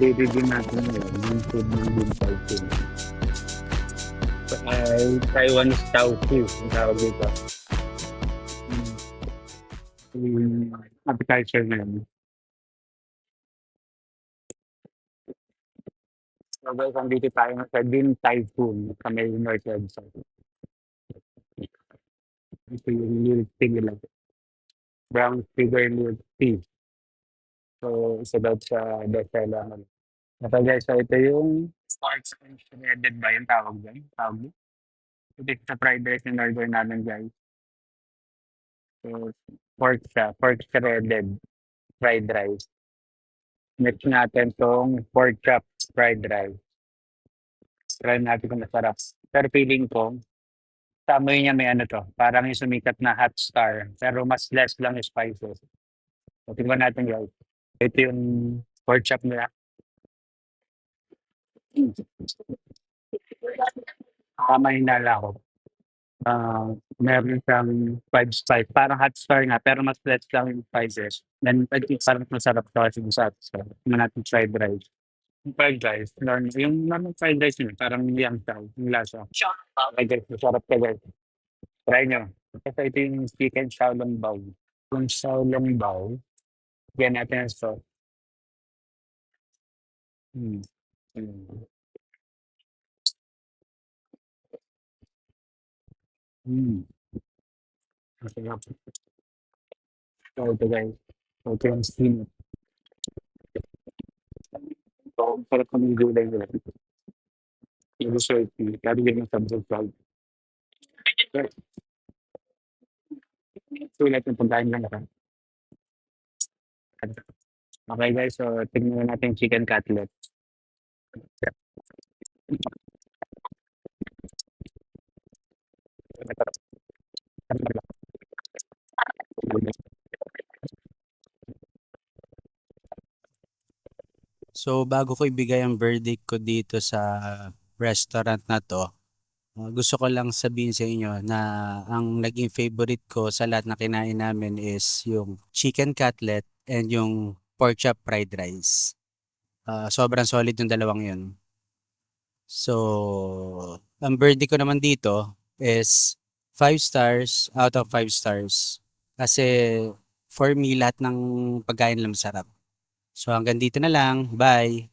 i-review natin ngayon yung food ng Din Tai Fung. Ay Taiwanese Taufu ang tawag dito. Yung appetizer na yun. So guys, andito tayo sa Din Tai Fung sa may North Edsa. Ito yung milk tea nila. Brown sugar milk tea. So, isa daw sa bestseller naman. Ito guys, so ito yung pork shredded ba yung tawag dyan? Tawag dyan? Ito yung sa fried rice in order namin guys. So, pork siya, pork shredded fried rice. Next natin tong pork chop fried rice. Try natin kung masarap. Pero feeling ko, sa amoy niya may ano to, parang yung sumikat na hot star, pero mas less lang yung spices. So, tingnan natin guys. Ito yung pork chop nila. Tama yung nala ko. Meron siyang 5 spice, parang hot star nga, pero mas less lang yung spices. Then, I think parang masarap to kasi sa hot star. Tingnan natin fried rice. Yung fried rice, yung normal fried rice yun, parang yang chow, yung lasa. Okay guys, masarap ka guys. Try nyo. Kasi ito yung chicken xiaolongbao. Yung xiaolongbao, yan natin ang sauce. Mm. Mm. Mm. Masarap. So ito guys, ito yung steam. So, sarap ng gulay nila. Yung dessert, lagi yan yung subscribe. Sulit yung pagkain lang ka. Okay guys, so tignan natin yung chicken cutlet. So bago ko ibigay ang verdict ko dito sa restaurant na to, gusto ko lang sabihin sa inyo na ang naging favorite ko sa lahat na kinain namin is yung chicken cutlet and yung pork chop fried rice. Sobrang solid yung dalawang yun. So, ang verdict ko naman dito is 5 stars out of 5 stars. Kasi for me, lahat ng pagkain lang masarap. So hanggang dito na lang. Bye!